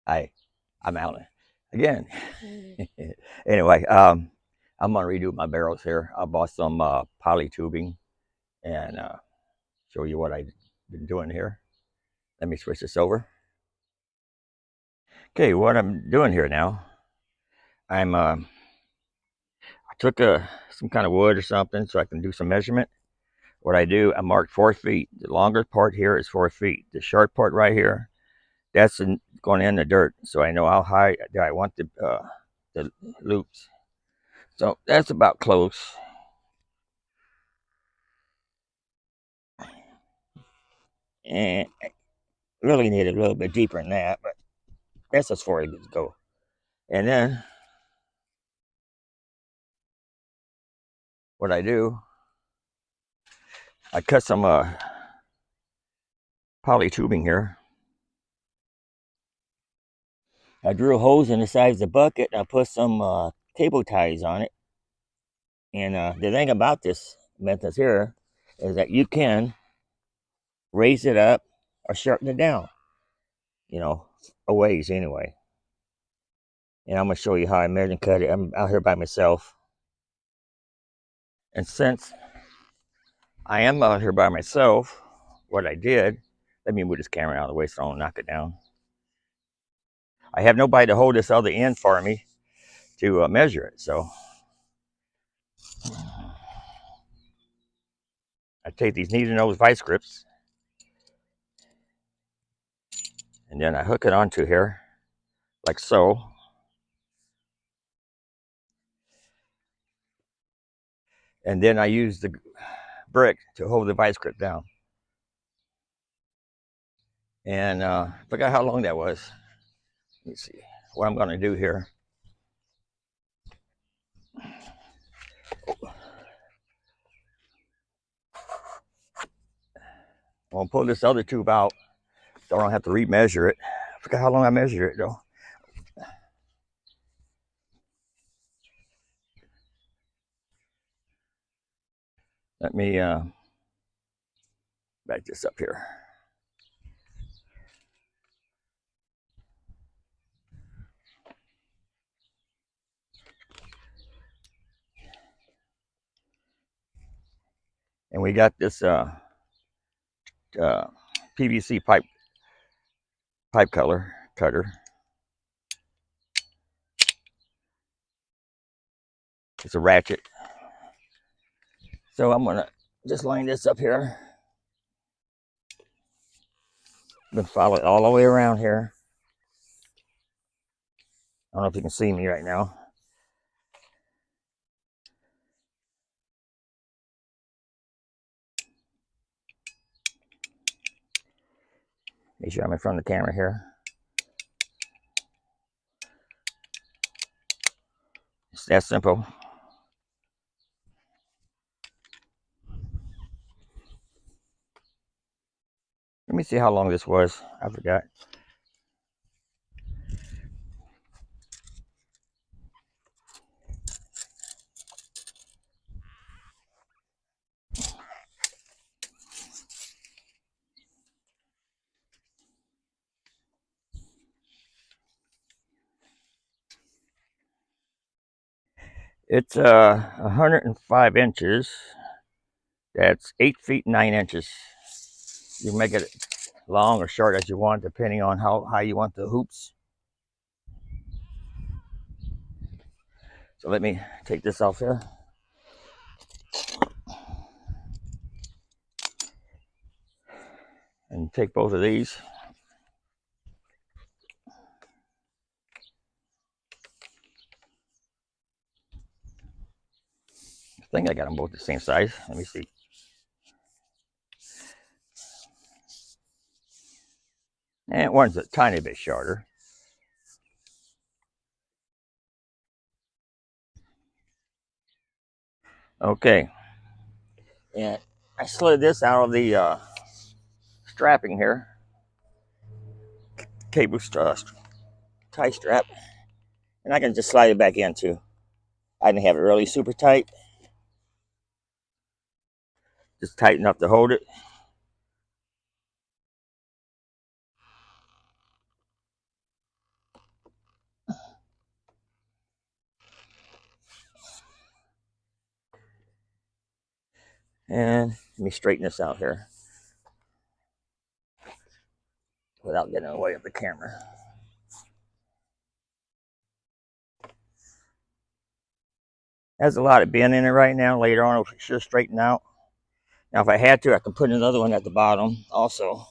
I'm Alan again. Anyway, I'm gonna redo my barrels here. I bought some poly tubing and show you what I've been doing here. Let me switch this over. Okay, what I'm doing here now, I took some kind of wood or something so I can do some measurement. What I do, I mark 4 feet. The longer part here is 4 feet. The short part right here, that's going in the dirt, so I know how high I want the loops. So that's about close. And I really need it a little bit deeper than that, but that's as far as it go. And then what I do, I cut some poly tubing here. I drill holes in the sides of the bucket. And I put some cable ties on it. And the thing about this method here is that you can raise it up or shorten it down, you know, a ways anyway. And I'm going to show you how I measure and cut it. I'm out here by myself. And since I am out here by myself, what I did, let me move this camera out of the way so I don't knock it down. I have nobody to hold this other end for me to measure it. So I take these needle nose vice grips and then I hook it onto here like so. And then I use the brick to hold the vice grip down. And I forgot how long that was. Let me see what I'm going to do here. I'm going to pull this other tube out so I don't have to remeasure it. I forgot how long I measured it though. Let me back this up here. And we got this PVC pipe cutter. It's a ratchet. So I'm gonna just line this up here. Then follow it all the way around here. I don't know if you can see me right now. Make sure I'm in front of the camera here. It's that simple. Let me see how long this was. I forgot. It's 105 inches. That's 8 feet 9 inches. You can make it long or short as you want, depending on how high you want the hoops. So let me take this off here. And take both of these. I think I got them both the same size. Let me see. And one's a tiny bit shorter. Okay. And I slid this out of the strapping here. Cable tie strap. And I can just slide it back in too. I didn't have it really super tight. Just tight enough to hold it. And let me straighten this out here without getting in the way of the camera. There's a lot of bend in it right now. Later on, it should straighten out. Now, if I had to, I could put another one at the bottom also.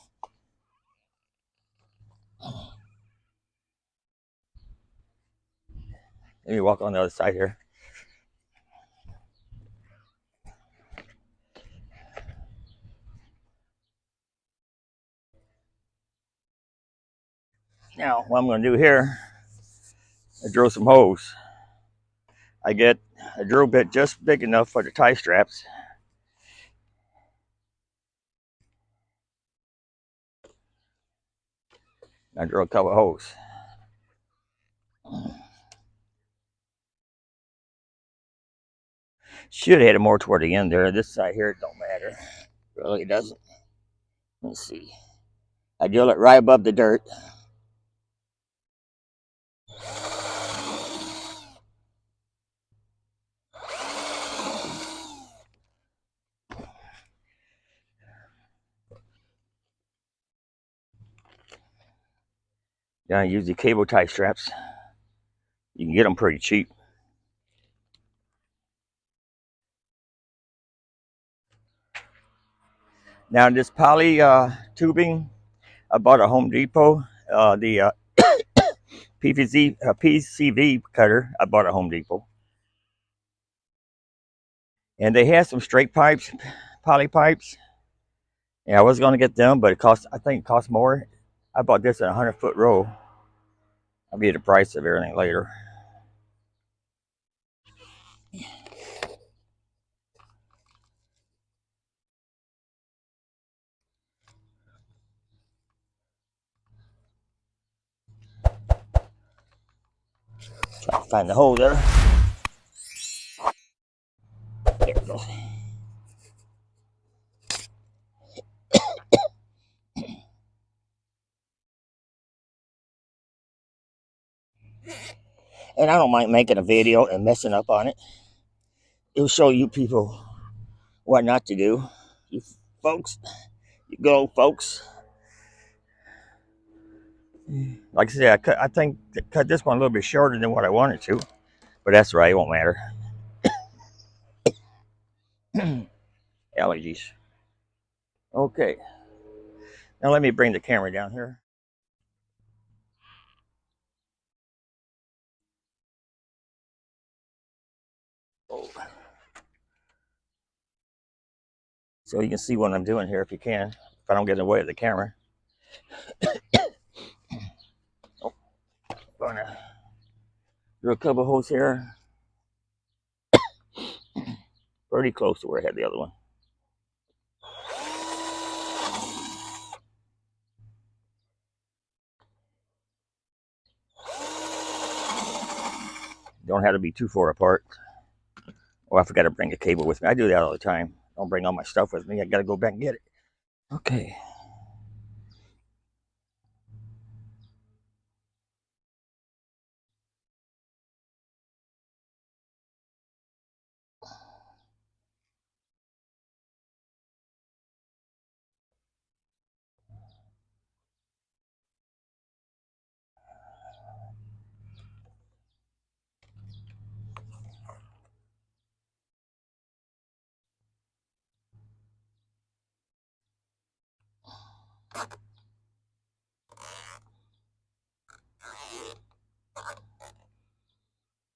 Let me walk on the other side here. Now, what I'm going to do here, I drill some holes. I get a drill bit just big enough for the tie straps. I drill a couple of holes. Should have had it more toward the end there. This side here, it don't matter. Really doesn't. Let's see. I drill it right above the dirt. Then I use the cable tie straps. You can get them pretty cheap. Now this poly tubing, I bought at Home Depot. The PCV cutter, I bought at Home Depot. And they had some straight pipes, poly pipes. Yeah, I was going to get them, but I think it cost more. I bought this in a 100-foot roll. I'll get the price of everything later. Try to find the hole there. There we go. And I don't mind making a video and messing up on it. It'll show you people what not to do. You folks, you good old folks. Like I said, I think I cut this one a little bit shorter than what I wanted to. But that's right, it won't matter. Allergies. Okay. Now let me bring the camera down here. Oh. So you can see what I'm doing here if you can. If I don't get in the way of the camera. Oh, gonna drill a couple holes here. Pretty close to where I had the other one. Don't have to be too far apart. Oh, I forgot to bring a cable with me. I do that all the time. Don't bring all my stuff with me. I gotta go back and get it. Okay.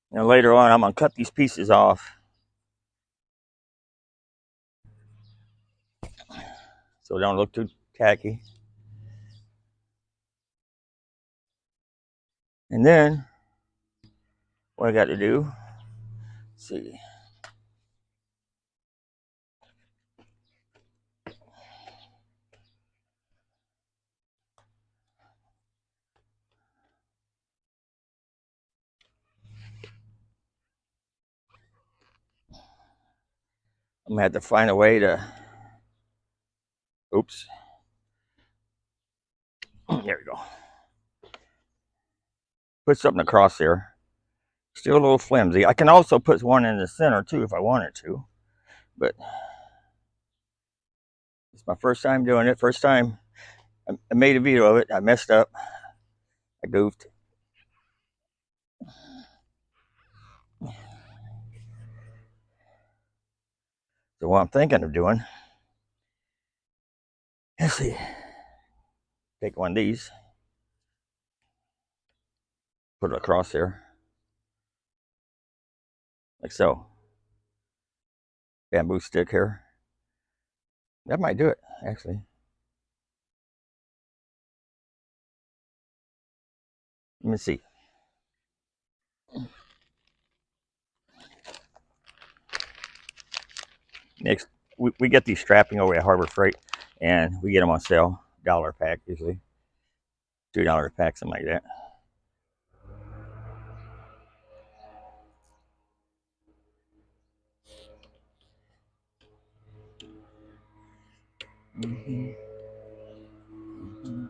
Now later on, I'm gonna cut these pieces off so they don't look too tacky. And then what I got to do, let's see. I'm gonna have to find a way to, oops. There we go. Put something across there. Still a little flimsy. I can also put one in the center too if I wanted to, but It's my first time doing it. First time I made a video of it. I messed up. I goofed. So what I'm thinking of doing, let's see, take one of these, put it across here, like so. Bamboo stick here. That might do it, actually. Let me see. Next, we get these strapping over at Harbor Freight, and we get them on sale, $1 a pack usually, $2 a pack, something like that. Mm-hmm. Mm-hmm.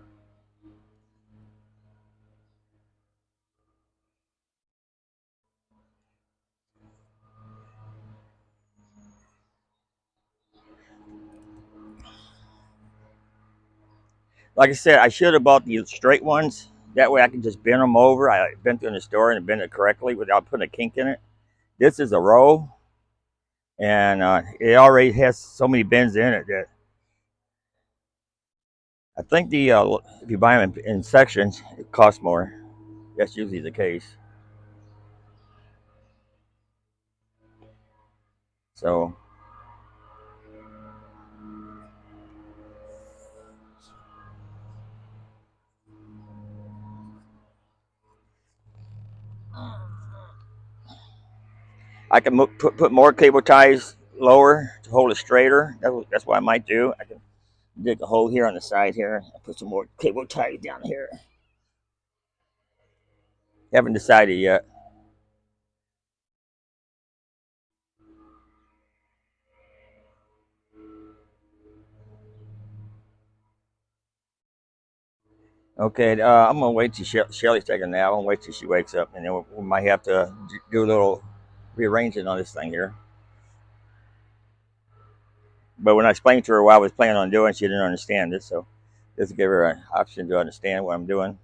Like I said, I should have bought the straight ones. That way I can just bend them over. I bent them in the store and bend it correctly without putting a kink in it. This is a roll, and it already has so many bends in it that I think if you buy them in sections, it costs more. That's usually the case. So I can put more cable ties lower to hold it straighter. That's what I might do. I can dig a hole here on the side here and put some more cable ties down here. Haven't decided yet. Okay, I'm gonna wait till Shelly's taking a nap. I'm gonna wait till she wakes up, and then we might have to do a little rearranging on this thing here. But when I explained to her what I was planning on doing, she didn't understand it. So just give her an option to understand what I'm doing.